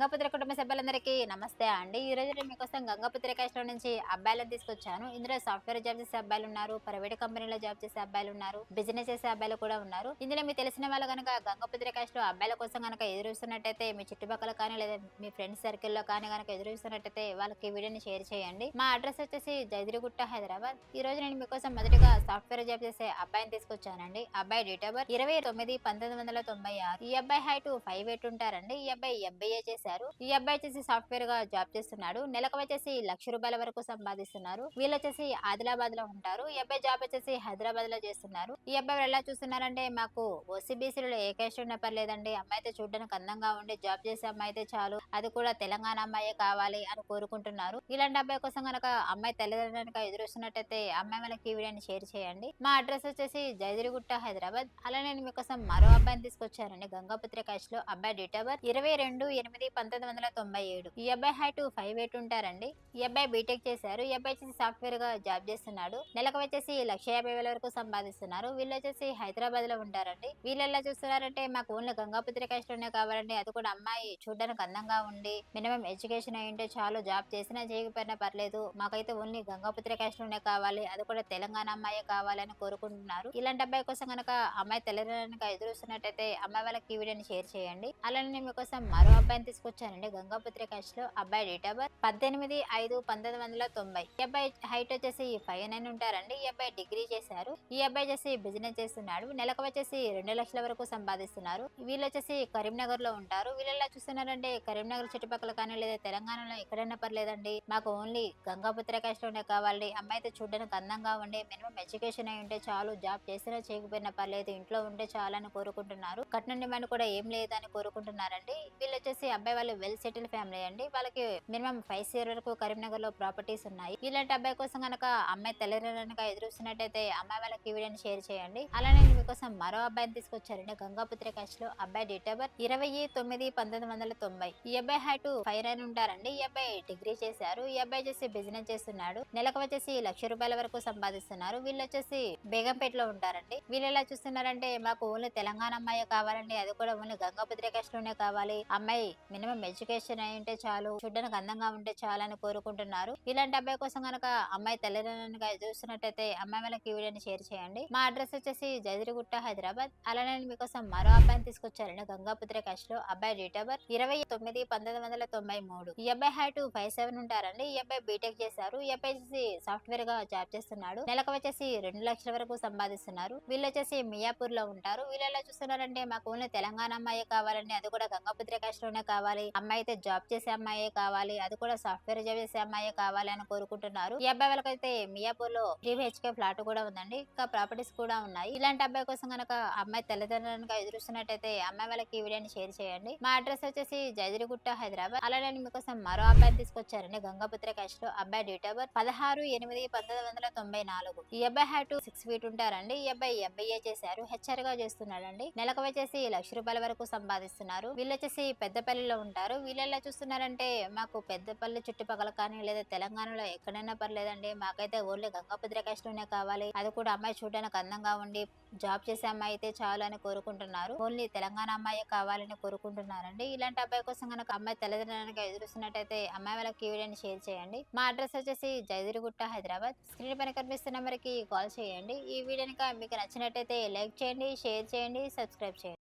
గంగపుత్ర కుటుంబ సభ్యులందరికీ నమస్తే అండి. ఈ రోజు నేను మీకోసం గంగపుత్ర క్యాష్‌లో నుంచి అబ్బాయిలను తీసుకొచ్చాను. ఇందులో సాఫ్ట్‌వేర్ జాబ్ చేసే అబ్బాయిలున్నారు, ప్రైవేట్ కంపెనీలో జాబ్ చేసే అబ్బాయిలున్నారు, బిజినెస్ చేసే అబ్బాయిలు కూడా ఉన్నారు. ఇందులో మీకు తెలిసిన వాళ్ళు గనక గంగపుత్ర క్యాష్‌లో అబ్బాయిల కోసం గనక ఎదురు చూస్తున్నట్టయితే మీ చుట్టుపక్కల కానీ లేదా మీ ఫ్రెండ్స్ సర్కిల్‌లో కానీ గనక ఎదురు చూస్తున్నట్టయితే వాళ్ళకి ఈ వీడియోని షేర్ చేయండి. మా అడ్రెస్ వచ్చేసి జైదిరిగుట్ట, హైదరాబాద్. ఈ రోజు నేను మీకోసం మొదటిగా సాఫ్ట్‌వేర్ జాబ్ చేసే అబ్బాయిని తీసుకొచ్చానండి. అబ్బాయి డేట్ ఆఫ్ బర్త్ 29/1996. ఈ అబ్బాయి హైట్ 5'8" ఉంటారండి. ఈ అబ్బాయి ఎంబీఏ చేశారు. ఈ అబ్బాయి వచ్చేసి సాఫ్ట్‌వేర్ గా జాబ్ చేస్తున్నాడు. నెలకు వచ్చేసి ₹1,00,000 వరకు సంపాదిస్తున్నారు. వీళ్ళు వచ్చేసి ఆదిలాబాద్ లో ఉంటారు. ఈ అబ్బాయి జాబ్ వచ్చేసి హైదరాబాద్ లో చేస్తున్నారు. ఈ అబ్బాయి ఎలా చూస్తున్నారంటే మాకు ఓసీబీసీలో ఏ క్యాస్ట్ ఉన్నా పర్లేదండి. అమ్మాయి అయితే చూడడానికి అందంగా ఉండి జాబ్ చేసే అమ్మాయి అయితే చాలు. అది కూడా తెలంగాణ అమ్మాయే కావాలి అని కోరుకుంటున్నారు. ఇలాంటి అబ్బాయి కోసం గనక అమ్మాయి తల్లిదండ్రులు ఎదురుస్తున్నట్టయితే అమ్మాయి వాళ్ళకి ఈ వీడియోని షేర్ చేయండి. మా అడ్రస్ వచ్చేసి జైదిరిగుట్ట, హైదరాబాద్. అలా నేను మీకోసం మరో అబ్బాయిని తీసుకొచ్చానండి. గంగాపుత్ర క్యాస్ట్ లో అబ్బాయి డేట్ ఆఫ్ బర్త్ 22/8/1997. ఈ అబ్బాయి హైట్ 5'8" ఉంటారండి. ఈ అబ్బాయి బీటెక్ చేశారు. ఈ అబ్బాయి వచ్చేసి సాఫ్ట్‌వేర్ గా జాబ్ చేస్తున్నాడు. నెలకు వచ్చేసి 1,50,000 వరకు సంపాదిస్తున్నారు. వీళ్ళు వచ్చేసి హైదరాబాద్ లో ఉంటారండి. వీళ్ళు ఎలా చూస్తున్నారంటే మాకు ఓన్లీ గంగాపుత్ర క్యాస్ట్ లోనే కావాలండి. అది కూడా అమ్మాయి చూడడానికి అందంగా ఉండి మినిమం ఎడ్యుకేషన్ అయి ఉంటే చాలు. జాబ్ చేసినా చేయకపోయినా పర్లేదు. మాకైతే ఓన్లీ గంగాపుత్ర క్యాస్ట్ లోనే కావాలి. అది కూడా తెలంగాణ అమ్మాయే కావాలని కోరుకుంటున్నారు. ఇలాంటి అబ్బాయి కోసం గనక అమ్మాయి తల్లిదండ్రులకు ఎదురుస్తున్నట్టయితే అమ్మాయి వాళ్ళకి ఈ వీడియోని షేర్ చేయండి. అలానే నేను మీకోసం మరో అబ్బాయిని తీసుకొచ్చానండి. గంగాపుత్ర క్యాస్ట్ లో అబ్బాయి డేట్ ఆఫ్ బర్త్ 18/5/1990. ఈ అబ్బాయి హైట్ వచ్చేసి 5'9" ఉంటారండి. ఈ అబ్బాయి డిగ్రీ చేశారు. ఈ అబ్బాయి వచ్చేసి బిజినెస్ చేస్తున్నాడు. నెలకు వచ్చేసి 2,00,000 వరకు సంపాదిస్తున్నారు. వీళ్ళు వచ్చేసి కరీంనగర్ లో ఉంటారు. వీళ్ళు ఎలా చూస్తున్నారంటే కరీంనగర్ చుట్టుపక్కల కానీ లేదా తెలంగాణలో ఎక్కడైనా పర్లేదండి. మాకు ఓన్లీ గంగాపుత్ర క్యాస్ట్ లోనే కావాలి. అమ్మాయి అయితే చూడడానికి అందంగా ఉండి మినిమం ఎడ్యుకేషన్ అయి ఉంటే చాలు. జాబ్ చేసినా చేయకపోయినా పర్లేదు. ఇంట్లో ఉంటే చాలని కోరుకుంటున్నారు. కట్నం డిమాండ్ కూడా ఏం లేదని కోరుకుంటున్నారండి. వీళ్ళు వచ్చేసి అబ్బాయి వాళ్ళు వెల్ సెటిల్ ఫ్యామిలీ అండి. వాళ్ళకి మినిమం 5 CR వరకు కరీంనగర్ లో ప్రాపర్టీస్ ఉన్నాయి. ఇలాంటి అబ్బాయి కోసం గనక అమ్మాయి తల్లిదండ్రులు ఎదురుస్తున్నట్టయితే అమ్మాయి వాళ్ళకి ఈ వీడియోని షేర్ చేయండి. అలానే నేను మీకోసం మరో అబ్బాయిని తీసుకొచ్చారండి. గంగాపుత్ర క్యాస్ట్ లో అబ్బాయి డేట్ ఆఫ్ బర్త్ 29/1990. ఈ అబ్బాయి హైట్ 5'9" ఉంటారండి. ఈ అబ్బాయి డిగ్రీ చేశారు. ఈ అబ్బాయి వచ్చేసి బిజినెస్ చేస్తున్నాడు. నెలకు వచ్చేసి ₹1,00,000 వరకు సంపాదిస్తున్నారు. వీళ్ళు వచ్చేసి బేగంపేటలో ఉంటారండి. వీళ్ళు ఎలా చూస్తున్నారంటే మాకు ఓన్లీ తెలంగాణ అమ్మాయి కావాలండి. అది కూడా ఓన్లీ గంగాపుత్ర క్యాస్ట్ లోనే కావాలి. అమ్మాయి మినిమం ఎడ్యుకేషన్ అయి ఉంటే చాలు. చూడడానికి అందంగా ఉంటే చాలు అని కోరుకుంటున్నారు. ఇలాంటి అబ్బాయి కోసం గనక అమ్మాయి తల్లిదండ్రులను చూస్తున్నట్టయితే అమ్మాయి వాళ్ళకి ఈ వీడియోని షేర్ చేయండి. మా అడ్రస్ వచ్చేసి జైదిరిగుట్ట, హైదరాబాద్. అలానే నేను మీకోసం మరో అబ్బాయిని తీసుకొచ్చారండి. గంగాపుత్ర క్యాస్ట్ లో అబ్బాయి డేట్ ఆఫ్ బర్త్ 29/1993. ఈ అబ్బాయి హైట్ 5'7" ఉంటారండి. ఈ అబ్బాయి బీటెక్ చేశారు. ఈ అబ్బాయి వచ్చేసి సాఫ్ట్‌వేర్ గా జాబ్ చేస్తున్నాడు. నెలకు వచ్చేసి 2,00,000 వరకు సంపాదిస్తున్నారు. వీళ్ళు వచ్చేసి మియాపూర్ లో ఉంటారు. వీళ్ళు ఎలా చూస్తున్నారంటే మాకు ఓన్లీ తెలంగాణ అమ్మాయే కావాలండి. అది కూడా గంగాపుత్ర క్యాస్ట్ లోనే కావాలి. అమ్మాయి అయితే జాబ్ చేసే అమ్మాయే కావాలి. అది కూడా సాఫ్ట్‌వేర్ జాబ్ చేసే అమ్మాయే కావాలి అని కోరుకుంటున్నారు. ఈ అబ్బాయి వాళ్ళకైతే మియాపూర్ లో 3 BHK ఫ్లాట్ కూడా ఉందండి. ఇంకా ప్రాపర్టీస్ కూడా ఉన్నాయి. ఇలాంటి అబ్బాయి కోసం గనక అమ్మాయి తల్లిదండ్రులను ఎదురుస్తున్నట్టయితే అమ్మాయి వాళ్ళకి ఈ వీడియోని షేర్ చేయండి. మా అడ్రస్ వచ్చేసి జైదిరిగుట్ట, హైదరాబాద్. అలానే నేను మీకోసం మరో అబ్బాయిని తీసుకొచ్చారండి. గంగాపుత్ర క్యాస్ట్ లో అబ్బాయి డేట్ ఆఫ్ బర్త్ 16/8/1994. ఈ అబ్బాయి హైట్ 6 feet ఉంటారండి. ఈ అబ్బాయి ఎంబీఏ చేశారు. హెచ్ఆర్ గా చేస్తున్నాడండి. నెలకు వచ్చేసి ₹1,00,000 వరకు సంపాదిస్తున్నారు. వీళ్ళు వచ్చేసి పెద్దపల్లిలో ఉంటారు. వీళ్ళు ఎలా చూస్తున్నారంటే మాకు పెద్దపల్లి చుట్టుపక్కల కానీ లేదా తెలంగాణలో ఎక్కడైనా పర్లేదండి. మాకైతే ఓన్లీ గంగాపుత్ర క్యాస్ట్ లోనే కావాలి. అది కూడా అమ్మాయి చూడడానికి అందంగా ఉండి జాబ్ చేసే అమ్మాయి అయితే చాలు అని కోరుకుంటున్నారు. ఓన్లీ తెలంగాణ అమ్మాయి కావాలని కోరుకుంటున్నారండి. ఇలాంటి అబ్బాయి కోసం గనక అమ్మాయి తల్లిదండ్రులకు ఎదురుస్తున్నట్టయితే అమ్మాయి వాళ్ళకి ఈ వీడియోని షేర్ చేయండి. మా అడ్రస్ వచ్చేసి జైదిరిగుట్ట, హైదరాబాద్. స్క్రీన్ పైన కనిపిస్తున్న నెంబర్కి కాల్ చేయండి. ఈ వీడియో మీకు నచ్చినట్టయితే లైక్ చేయండి, షేర్ చేయండి, సబ్స్క్రైబ్ చేయండి.